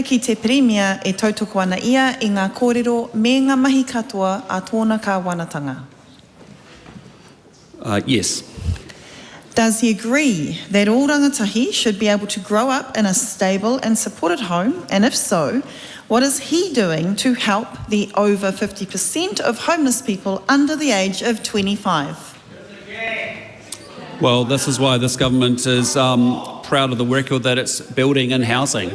ki te premia e tautoko ana ia i ngā kōrero me ngā mahi katoa a tōna kāwanatanga. Yes. Does he agree that all rangatahi should be able to grow up in a stable and supported home? And if so, what is he doing to help the over 50% of homeless people under the age of 25? Well, this is why this government is proud of the record that it's building in housing.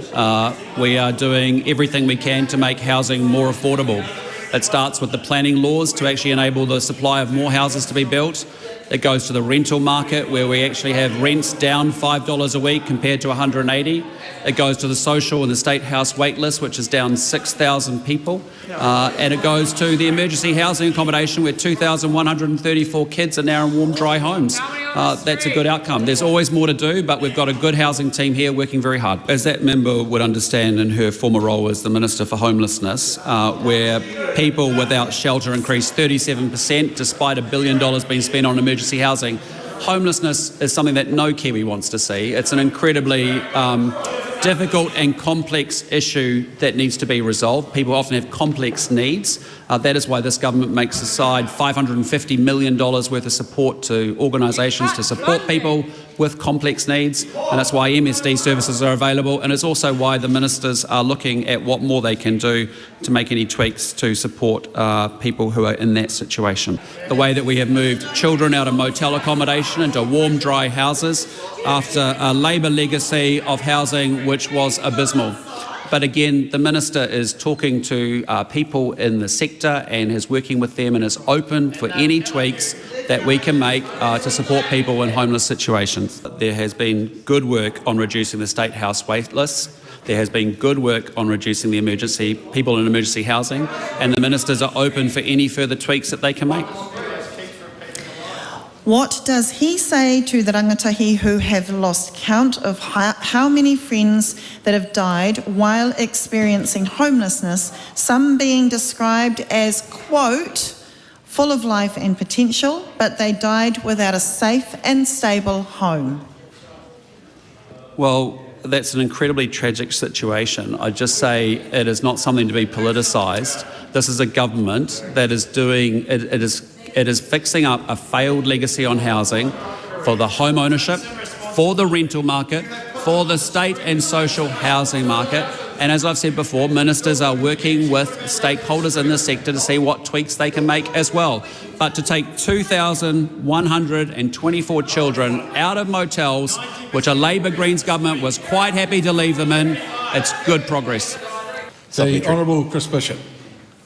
We are doing everything we can to make housing more affordable. It starts with the planning laws to actually enable the supply of more houses to be built. It goes to the rental market where we actually have rents down $5 a week compared to 180. It goes to the social and the state house wait list, which is down 6,000 people. And it goes to the emergency housing accommodation where 2,134 kids are now in warm, dry homes. That's a good outcome. There's always more to do, but we've got a good housing team here working very hard. As that member would understand in her former role as the Minister for Homelessness, where people without shelter increased 37% despite $1 billion being spent on emergency housing. Homelessness is something that no Kiwi wants to see. It's an incredibly difficult and complex issue that needs to be resolved. People often have complex needs. That is why this government makes aside $550 million worth of support to organisations to support people with complex needs, and that's why MSD services are available, and it's also why the ministers are looking at what more they can do to make any tweaks to support people who are in that situation. The way that we have moved children out of motel accommodation into warm, dry houses after a Labor legacy of housing which was abysmal. But again, the Minister is talking to people in the sector and is working with them and is open for any tweaks that we can make to support people in homeless situations. There has been good work on reducing the state house wait lists. There has been good work on reducing the people in emergency housing, and the ministers are open for any further tweaks that they can make. What does he say to the rangatahi who have lost count of how many friends that have died while experiencing homelessness, some being described as, quote, full of life and potential, but they died without a safe and stable home? Well, that's an incredibly tragic situation. I just say it is not something to be politicised. This is a government that is doing, it is fixing up a failed legacy on housing for the home ownership, for the rental market, for the state and social housing market. And as I've said before, ministers are working with stakeholders in the sector to see what tweaks they can make as well. But to take 2,124 children out of motels, which a Labor Greens government was quite happy to leave them in, it's good progress. The Honourable Chris Bishop.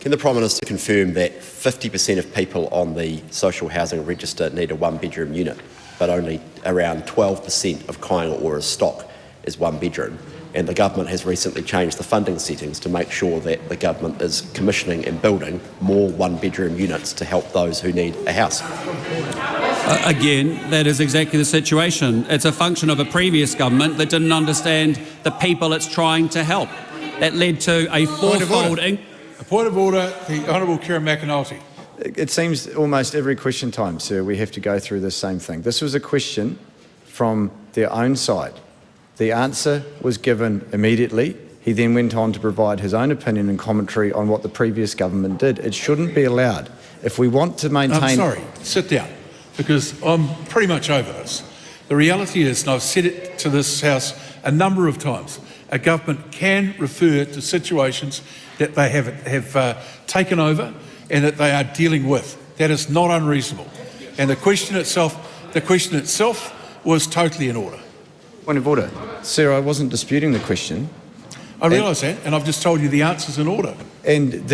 Can the Prime Minister confirm that 50% of people on the social housing register need a one-bedroom unit, but only around 12% of Kāinga stock is one bedroom? And the government has recently changed the funding settings to make sure that the government is commissioning and building more one-bedroom units to help those who need a house. Again, that is exactly the situation. It's a function of a previous government that didn't understand the people it's trying to help. That led to a fourfold increase. A point of order, the Honourable Kieran McAnulty. It seems almost every question time, sir, we have to go through the same thing. This was a question from their own side. The answer was given immediately. He then went on to provide his own opinion and commentary on what the previous government did. It shouldn't be allowed. If we want to maintain... I'm sorry, sit down, because I'm pretty much over this. The reality is, and I've said it to this House a number of times, a government can refer to situations that they have taken over and that they are dealing with. That is not unreasonable. And the question itself was totally in order. Point of order. Sir, I wasn't disputing the question. I realise that, and I've just told you the answer's in order. And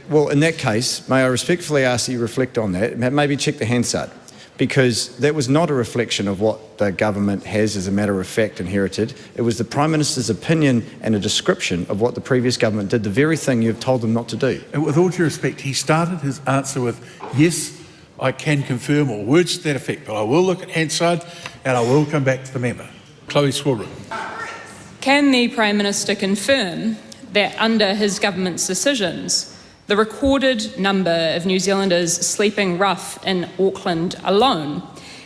well, in that case, may I respectfully ask that you reflect on that, maybe check the Hansard, because that was not a reflection of what the government has as a matter of fact inherited. It was the Prime Minister's opinion and a description of what the previous government did, the very thing you've told them not to do. And with all due respect, he started his answer with, yes, I can confirm, or words to that effect, but I will look at Hansard and I will come back to the member. Chloe Swarbrick. Can the Prime Minister confirm that under his government's decisions, the recorded number of New Zealanders sleeping rough in Auckland alone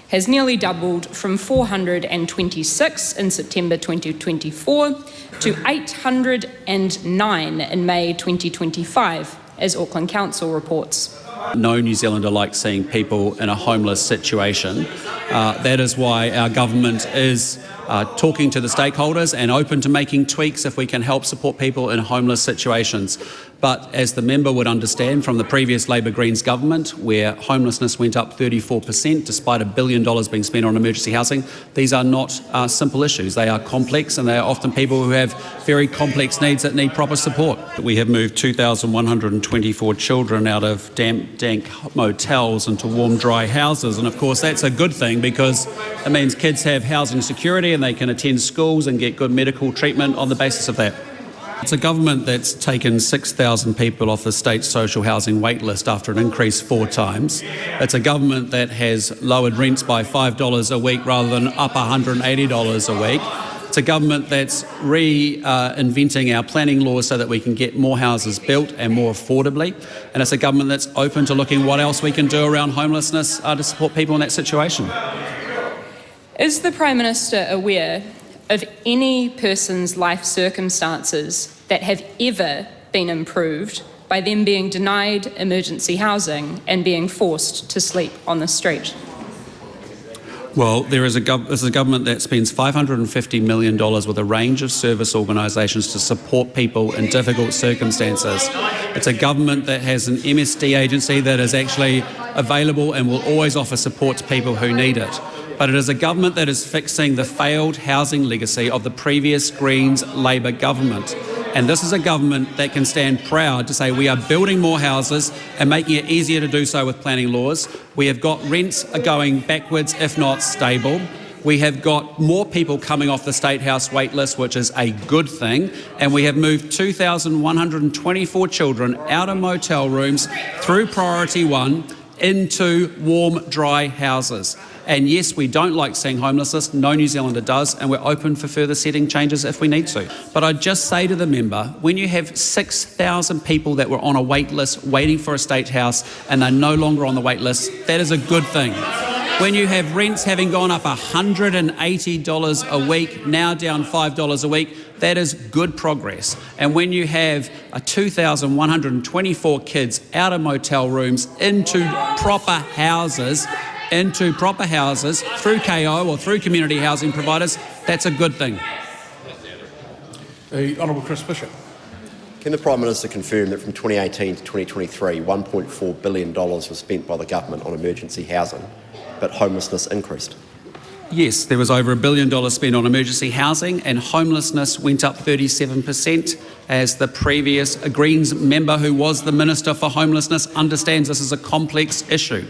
has nearly doubled from 426 in September 2024 to 809 in May 2025, as Auckland Council reports. No New Zealander likes seeing people in a homeless situation. That is why our government is talking to the stakeholders and open to making tweaks if we can help support people in homeless situations. But as the member would understand from the previous Labour Greens government, where homelessness went up 34% despite $1 billion being spent on emergency housing, these are not simple issues. They are complex, and they are often people who have very complex needs that need proper support. We have moved 2,124 children out of dank motels into warm, dry houses, and of course that's a good thing because it means kids have housing security and they can attend schools and get good medical treatment on the basis of that. It's a government that's taken 6,000 people off the state social housing wait list after an increase 4 times. It's a government that has lowered rents by $5 a week rather than up $180 a week. It's a government that's reinventing our planning laws so that we can get more houses built and more affordably. And it's a government that's open to looking what else we can do around homelessness to support people in that situation. Is the Prime Minister aware of any person's life circumstances that have ever been improved by them being denied emergency housing and being forced to sleep on the street? Well, this is a government that spends $550 million with a range of service organisations to support people in difficult circumstances. It's a government that has an MSD agency that is actually available and will always offer support to people who need it. But it is a government that is fixing the failed housing legacy of the previous Greens Labour government. And this is a government that can stand proud to say we are building more houses and making it easier to do so with planning laws. We have got rents going backwards, if not stable. We have got more people coming off the State House wait list, which is a good thing. And we have moved 2,124 children out of motel rooms through Priority 1 into warm, dry houses. And yes, we don't like seeing homelessness, no New Zealander does, and we're open for further setting changes if we need to. But I'd just say to the member, when you have 6,000 people that were on a wait list waiting for a state house and they're no longer on the wait list, that is a good thing. When you have rents having gone up $180 a week, now down $5 a week, that is good progress. And when you have 2,124 kids out of motel rooms into proper houses through KO or through community housing providers, that's a good thing. The Honourable Chris Bishop. Can the Prime Minister confirm that from 2018 to 2023, $1.4 billion was spent by the government on emergency housing, but homelessness increased? Yes, there was over $1 billion spent on emergency housing and homelessness went up 37%, as the previous Greens member who was the Minister for Homelessness understands this is a complex issue.